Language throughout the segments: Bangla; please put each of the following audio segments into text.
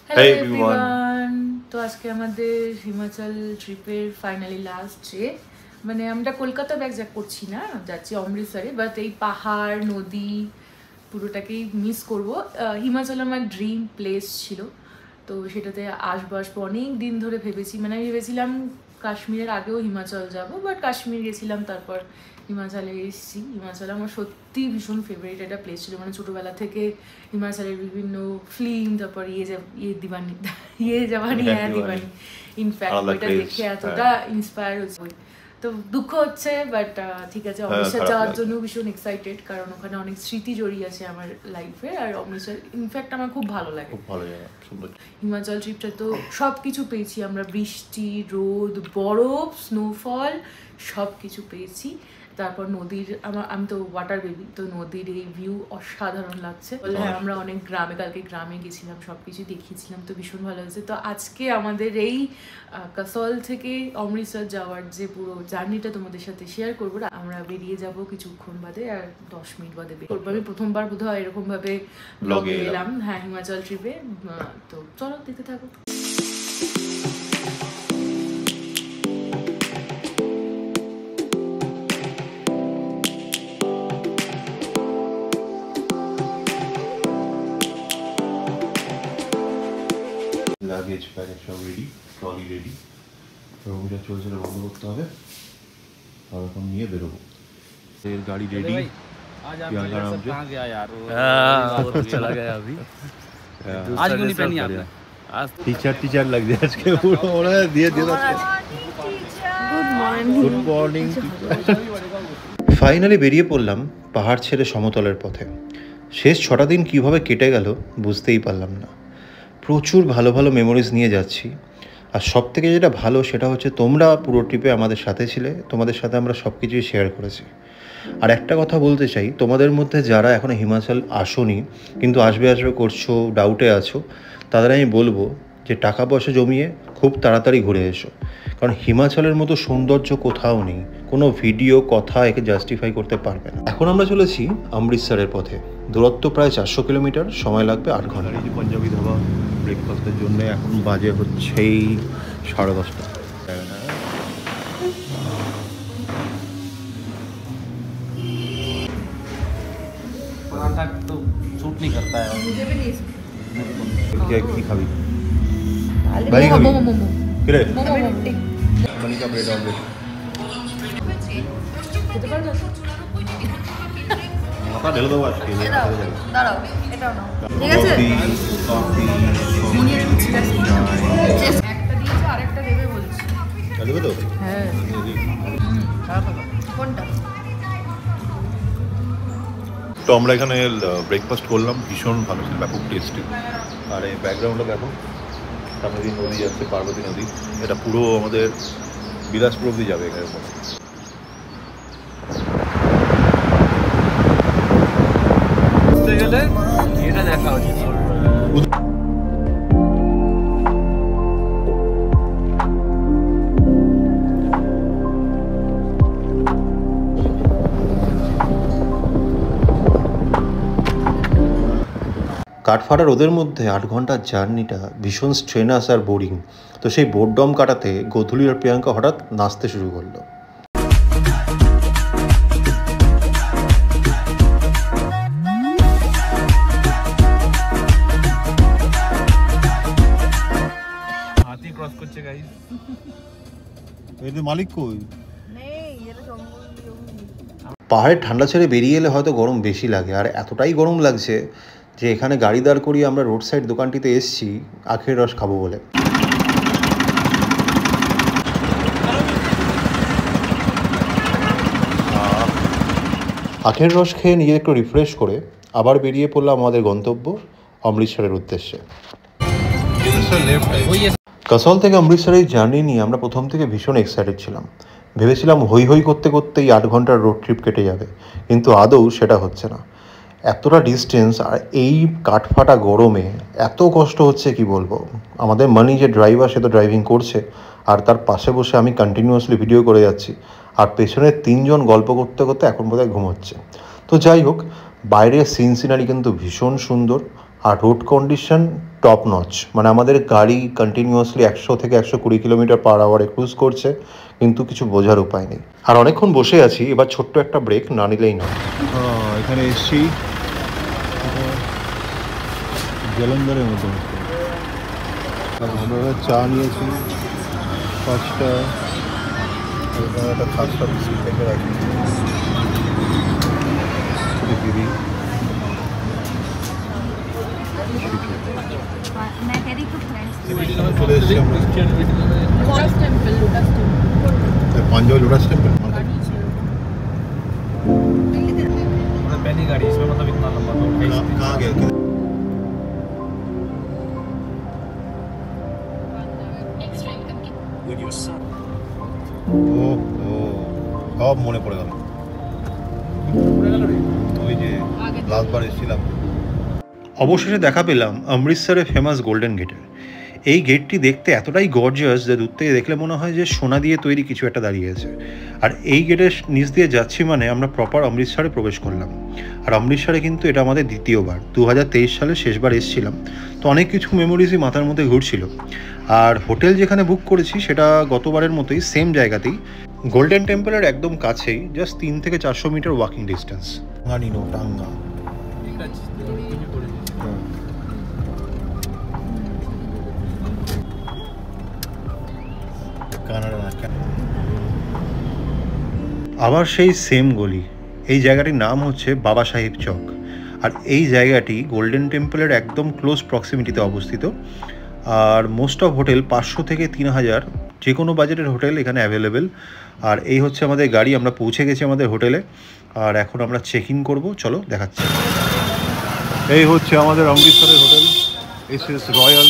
হ্যালো এভরিওয়ান, তো আজকে আমাদের হিমাচল ট্রিপের ফাইনালি লাস্ট ডে। মানে আমরা কলকাতা ব্যাক যা করছি না, যাচ্ছি অমৃতসরে, বাট এই পাহাড় নদী পুরোটাকেই মিস করব। হিমাচল আমার ড্রিম প্লেস ছিল, তো সেটাতে আসবো অনেক দিন ধরে ভেবেছি। মানে আমি ভেবেছিলাম কাশ্মীরের আগেও হিমাচল যাব, বাট কাশ্মীর গেছিলাম, তারপর হিমাচলে এসেছি। হিমাচল আমার সত্যি ভীষণ ফেভারিট একটা প্লেস ছিল। মানে ছোটোবেলা থেকে হিমাচলের বিভিন্ন ফিল্ম, তারপর ইয়ে জাবানি হ্যাঁ দিবানি, ইনফ্যাক্ট ওইটা দেখে এতটা ইন্সপায়ার হচ্ছে। তো দুঃখ হচ্ছে, বাট ঠিক আছে, অমৃতসর যাওয়ার জন্য ভীষণ এক্সাইটেড, কারণ ওখানে অনেক স্মৃতি জড়িয়ে আছে আমার লাইফে। আর অমৃতসর ইনফ্যাক্ট আমার খুব ভালো লাগে। হিমাচল ট্রিপটা তো সব কিছু পেয়েছি আমরা, বৃষ্টি, রোদ, বরফ, স্নোফল সব কিছু পেয়েছি। তারপর নদীর, আমি তো ওয়াটার বেবি, তো নদীর এই ভিউ অসাধারণ লাগছে। বলে হ্যাঁ, আমরা অনেক কালকে গ্রামে গেছিলাম, সব কিছু দেখিয়েছিলাম, তো ভীষণ ভালো হয়েছে। তো আজকে আমাদের এই কাসল থেকে অমৃতসর যাওয়ার যে পুরো জার্নিটা তোমাদের সাথে শেয়ার করবো। আমরা বেরিয়ে যাব কিছুক্ষণ বাদে, আর 10 মিনিট বাদে করবো। আমি প্রথমবার বোধহয় এরকম ভাবে ব্লগে এলাম, হ্যাঁ, হিমাচল ট্রিপে। তো চলো দেখতে থাকো। লাগেজ প্যাকেজ সব রেডি, ট্রলি রেডি, রুমটা চলছে, বন্ধ করতে হবে, আর এখন নিয়ে বেরোবো। এর গাড়ি রেডি। टीचर लग जाए आज के पूरा दिए दिए गुड मॉर्निंग। ফাইনালি বেরিয়ে পড়লাম পাহাড় ছেড়ে সমতলের পথে। শেষ 6টা দিন কীভাবে কেটে গেল বুঝতেই পারলাম না। প্রচুর ভালো ভালো মেমোরিজ নিয়ে যাচ্ছি, আর সব থেকে যেটা ভালো সেটা হচ্ছে তোমরা পুরো ট্রিপে আমাদের সাথে ছিলে, তোমাদের সাথে আমরা সব কিছুই শেয়ার করেছি। আর একটা কথা বলতে চাই, তোমাদের মধ্যে যারা এখনও হিমাচল আসোনি কিন্তু আসবে করছো, ডাউটে আছো, তাদের আমি বলবো যে টাকা পয়সা জমিয়ে খুব তাড়াতাড়ি ঘুরে এসো, কারণ হিমাচলের মতো সৌন্দর্য কোথাও নেই। কোনো ভিডিও কথা একে জাস্টিফাই করতে পারবে না। এখন আমরা চলেছি অমৃতসরের পথে। দূরত্ব প্রায় 400 কিলোমিটার, সময় লাগবে 8 ঘন্টা। পাঞ্জাবি ধাবা ব্রেকফাস্টের জন্য এখন বাজে হচ্ছেই 10:30। तो सूट नहीं करता है। मुझे भी नहीं। क्या की खावी भाई खावी किरे रोटी बनी का ब्रेड ऑमलेट মাথা ঢেলে দেবো আজকে। দাঁড়াও, এটাও নাও, ঠিক আছে। মুনির একটা দিয়েছে, আরেকটা দেবে বলছি। দেবে তো? হ্যাঁ। কোনটা? তো আমরা এখানে ব্রেকফাস্ট করলাম, ভীষণ ভালো ছিল, ব্যাপক টেস্টি। আর এই ব্যাকগ্রাউন্ডটা দেখো, সামনে দিয়ে নদী যাচ্ছে, পার্বতী নদী। এটা পুরো আমাদের বিলাসপুর অব্দি যাবে এখানে। এটা দেখা হচ্ছে কাঠফাটা রোদের মধ্যে 8 ঘন্টার জার্নিটা ভীষণ স্ট্রেনাস আর বোরিং। তো সেই বোরডম কাটাতে গোধূলি আর প্রিয়াঙ্কা হঠাৎ নাচতে শুরু করলো। হাতি ক্রস করছে গাইস। এর মালিক কই? পাহাড়ের ঠান্ডা ছেড়ে বেরিয়ে এলে হয়তো গরম বেশি লাগে, আর এতটাই গরম লাগছে যে এখানে গাড়ি দাঁড় করিয়ে আমরা রোড সাইড দোকানটিতে এসেছি আখের রস খাবো বলে। আখের রস খেয়ে নিজে একটু রিফ্রেশ করে আবার বেরিয়ে পড়লাম আমাদের গন্তব্য অমৃতসরের উদ্দেশ্যে। কাসল থেকে অমৃতসরের জার্নি নিয়ে আমরা প্রথম থেকে ভীষণ এক্সাইটেড ছিলাম। ভেবেছিলাম হই হই করতে করতেই 8 ঘন্টার রোড ট্রিপ কেটে যাবে, কিন্তু আদৌ সেটা হচ্ছে না। এতটা ডিস্টেন্স আর এই কাঠফাটা গরমে এত কষ্ট হচ্ছে কি বলবো। আমাদের মানি যে ড্রাইভার, সে তো ড্রাইভিং করছে, আর তার পাশে বসে আমি কন্টিনিউয়াসলি ভিডিও করে যাচ্ছি, আর পেছনে 3 জন গল্প করতে করতে এখন বোধহয় ঘুমোচ্ছে। তো যাই হোক, বাইরের সিন সিনারি কিন্তু ভীষণ সুন্দর, আর রোড কন্ডিশন টপ নচ, মানে আমাদের গাড়ি কন্টিনিউয়াসলি 100 থেকে 120 কিলোমিটার পার আওয়ারে ক্রুজ করছে, কিন্তু কিছু বোঝার উপায় নেই। আর অনেকক্ষণ বসে আছি, এবার ছোট্ট একটা ব্রেক না নিলেই না। এখানে এসছি জলন্ধরের মতো, আমরা চা নিয়েছি 5টা, একটা খাস্তা বিস্কুট থেকে রাখি দিদি। চলে এসেছি আমরা পাঞ্জাব লোটাস টেম্পল। पहली गाड़ी इसमें मतलब इतना लंबा तो कहाँ गया? সব মনে পড়ে গেল, ওই যে লাস্টবার এসেছিলাম। অবশেষে দেখা পেলাম অমৃতসরের ফেমাস গোল্ডেন গেটের। এই গেটটি দেখতে এতটাই গর্জিয়াস যে দূর থেকে দেখলে মনে হয় যে সোনা দিয়ে তৈরি কিছু একটা দাঁড়িয়ে আছে। আর এই গেটের নিচ দিয়ে যাচ্ছি মানে আমরা প্রপার অমৃতসরে প্রবেশ করলাম। আর অমৃতসরে কিন্তু এটা আমাদের দ্বিতীয়বার, 2023 সালে শেষবার এসেছিলাম, তো অনেক কিছু মেমোরিজই মাথার মধ্যে ঘুরছিল। আর হোটেল যেখানে বুক করেছি সেটা গতবারের মতোই সেম জায়গাতেই, গোল্ডেন টেম্পলের একদম কাছেই, জাস্ট 3 থেকে 400 মিটার ওয়াকিং ডিস্টেন্স। টাঙ্গা আবার সেই সেম গলি। এই জায়গাটির নাম হচ্ছে বাবা সাহেব চক। আর এই জায়গাটি গোল্ডেন টেম্পলের একদম ক্লোজ প্রক্সিমিটিতে অবস্থিত। আর মোস্ট অফ হোটেল 500 থেকে 3000 যে কোনো বাজেটের হোটেল এখানে অ্যাভেলেবেল। আর এই হচ্ছে আমাদের গাড়ি, আমরা পৌঁছে গেছি আমাদের হোটেলে। আর এখন আমরা চেক ইন করবো, চলো দেখাচ্ছি। এই হচ্ছে আমাদের অমৃতসরের hotel, S royal.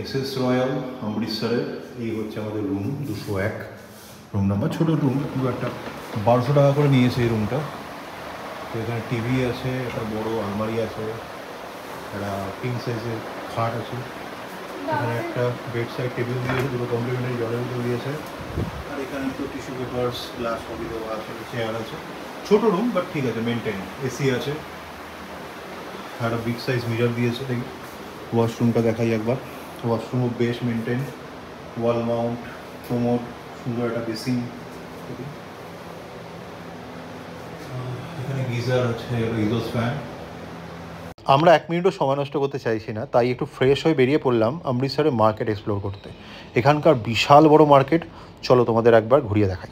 S royal অমৃতসরের এই হচ্ছে আমাদের রুম 201 রুম নাম্বার। ছোটো রুম, পুরো একটা 1200 টাকা করে নিয়েছে এই রুমটা। তো এখানে টিভি আছে, একটা বড় আলমারি আছে, একটা কিং সাইজের খাট আছে, এখানে একটা বেড সাইড টেবিল দিয়েছে, দুটো কমপ্লিমেন্টারি জলের বোতল দিয়েছে। আর এখানে তো টিস্যু পেপার্স, গ্লাস কপি দেওয়া আছে, চেয়ার আছে। ছোটো রুম বাট ঠিক আছে, মেনটেন। এসি আছে, একটা বিগ সাইজ মিরর দিয়েছে। দেখি ওয়াশরুমটা দেখাই একবার। ওয়াশরুমও বেশ মেনটেন, ওয়াল মাউন্ট, কোমোড, সুন্দর একটা বেসিন। এখানে গিজার আছে, এক্সস্ট ফ্যান। আমরা 1 মিনিটও সময় নষ্ট করতে চাইছি না, তাই একটু ফ্রেশ হয়ে বেরিয়ে পড়লাম অমৃতসরের মার্কেট এক্সপ্লোর করতে। এখানকার বিশাল বড় মার্কেট, চলো তোমাদের একবার ঘুরিয়ে দেখাই।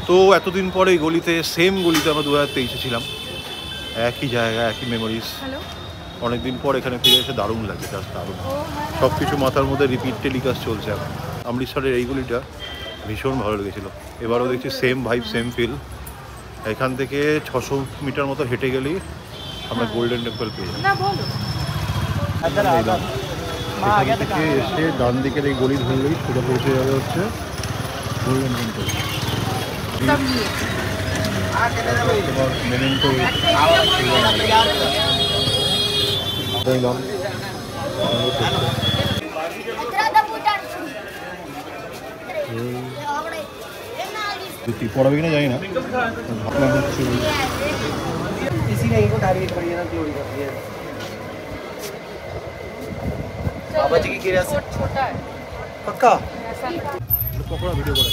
তো এতদিন পরে এই গলিতে, সেম গলিতে আমরা 2023-এ ছিলাম, একই জায়গা, একই মেমোরিজ। অনেকদিন পর এখানে ফিরে এসে দারুণ লাগে, জাস্ট দারুণ। সব কিছু মাথার মধ্যে রিপিট টেলিকাস্ট চলছে এখন। অমৃতসরের এই গলিটা ভীষণ ভালো লেগেছিলো। এবারও দেখছি সেম ভাইব, সেম ফিল। এখান থেকে 600 মিটার মতো হেঁটে গেলেই আমরা গোল্ডেন টেম্পল পেয়ে যাই। এখান থেকে এসে ডান দিকের এই গলি ধরলেই সোজা পৌঁছে যাবে হচ্ছে গোল্ডেন টেম্পল। মেমেন্টো পড়াবে কিনা জানি না, ভাবলাম হচ্ছে बाबा जी की गिरा से छोटा है पक्का पकड़ा वीडियो कर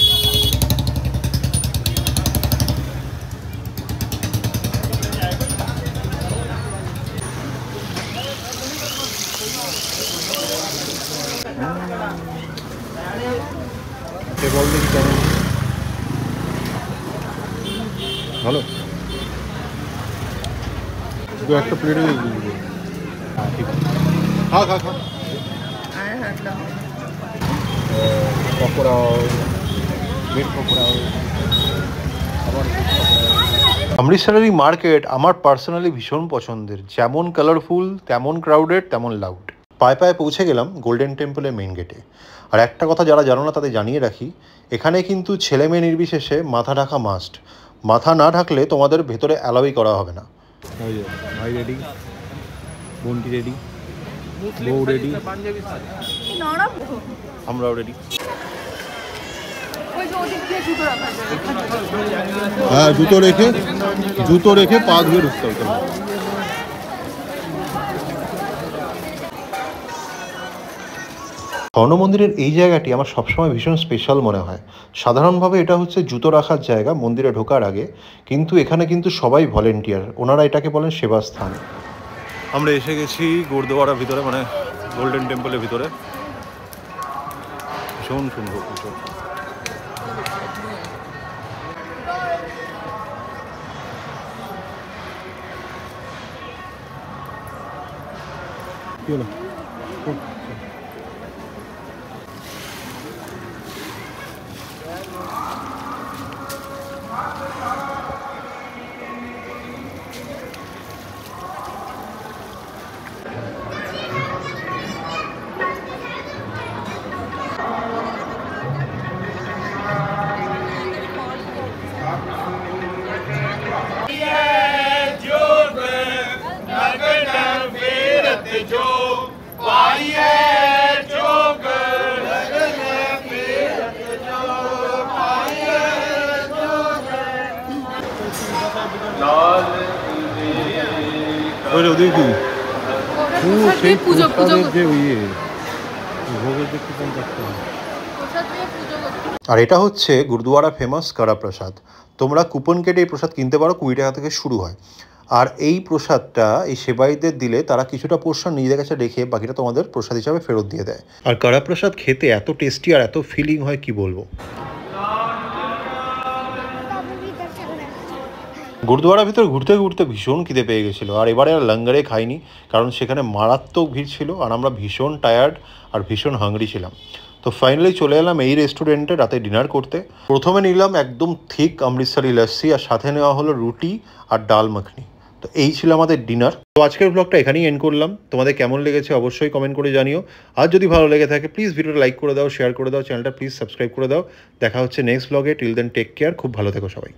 टेबल देखी কেমন ভালো, শুধু একটা প্লেটে দিয়ে দিবি। হ্যাঁ ঠিক আছে, খা খা খা। পকোড়াও, ব্রেড পকোড়াও, আবার অমৃতসরের এই মার্কেট আমার পার্সোনালি ভীষণ পছন্দের। যেমন কালারফুল, তেমন ক্রাউডেড, তেমন লাউড। পায়ে পায়ে পৌঁছে গেলাম গোল্ডেন টেম্পলের মেইন গেটে। আর একটা কথা যারা জানো না তাদের জানিয়ে রাখি, এখানে কিন্তু ছেলে মেয়ে নির্বিশেষে মাথা ঢাকা মাস্ট। মাথা না ঢাকলে তোমাদের ভেতরে অ্যালাউই করা হবে না। ভাই রেডি, বোনটি রেডি, বউ রেডি, আমরাও রেডি। যে ওদিক দিয়ে জুতো রাখা যায়। হ্যাঁ, জুতো রেখে পা ধুয়ে ঢুকতে হবে। স্বর্ণ মন্দিরের এই জায়গাটি আমার সবসময় ভীষণ স্পেশাল মনে হয়। সাধারণভাবে এটা হচ্ছে জুতো রাখার জায়গা মন্দিরে ঢোকার আগে, কিন্তু এখানে কিন্তু সবাই ভলেন্টিয়ার, ওনারা এটাকে বলেন সেবাস্থান। আমরা এসে গেছি গুরুদুয়ারার ভিতরে, মানে গোল্ডেন টেম্পলের ভিতরে। ভীষণ সুন্দর পুজো। কি হলো? ওদিকে কি? সেই পুজো প্রসাদের যে ইয়ে ভোগের যে কুপন কাটতে হয়। আর এটা হচ্ছে গুরুদুয়ারা ফেমাস কারা প্রসাদ। তোমরা কুপন কেটে এই প্রসাদ কিনতে পারো, 20 টাকা থেকে শুরু হয়। আর এই প্রসাদটা এই সেবাইদের দিলে তারা কিছুটা পোর্শন নিজেদের কাছে রেখে বাকিটা তোমাদের প্রসাদ হিসাবে ফেরত দিয়ে দেয়। আর কারা প্রসাদ খেতে এত টেস্টি আর এত ফিলিং হয় কি বলবো। গুরুদুয়ারার ভিতর ঘুরতে ঘুরতে ভীষণ খিদে পেয়ে গেছিলো, আর এবারে আর লঙ্গারে খাইনি, কারণ সেখানে মারাত্মক ভিড় ছিল আর আমরা ভীষণ টায়ার্ড আর ভীষণ হাংরি ছিলাম। তো ফাইনালি চলে এলাম এই রেস্টুরেন্টে রাতে ডিনার করতে। প্রথমে নিলাম একদম থিক অমৃতসরি লস্যি, আর সাথে নেওয়া হলো রুটি আর ডাল মাখনি। তো এই ছিল আমাদের ডিনার। তো আজকের ব্লগটা এখানেই এন্ড করলাম। তোমাদের কেমন লেগেছে অবশ্যই কমেন্ট করে জানিও। আর যদি ভালো লেগে থাকে প্লিজ ভিডিওটা লাইক করে দাও, শেয়ার করে দাও, চ্যানেলটা প্লিজ সাবস্ক্রাইব করে দাও। দেখা হচ্ছে নেক্সট ব্লগে। টিল দেন টেক কেয়ার, খুব ভালো থেকো সবাই।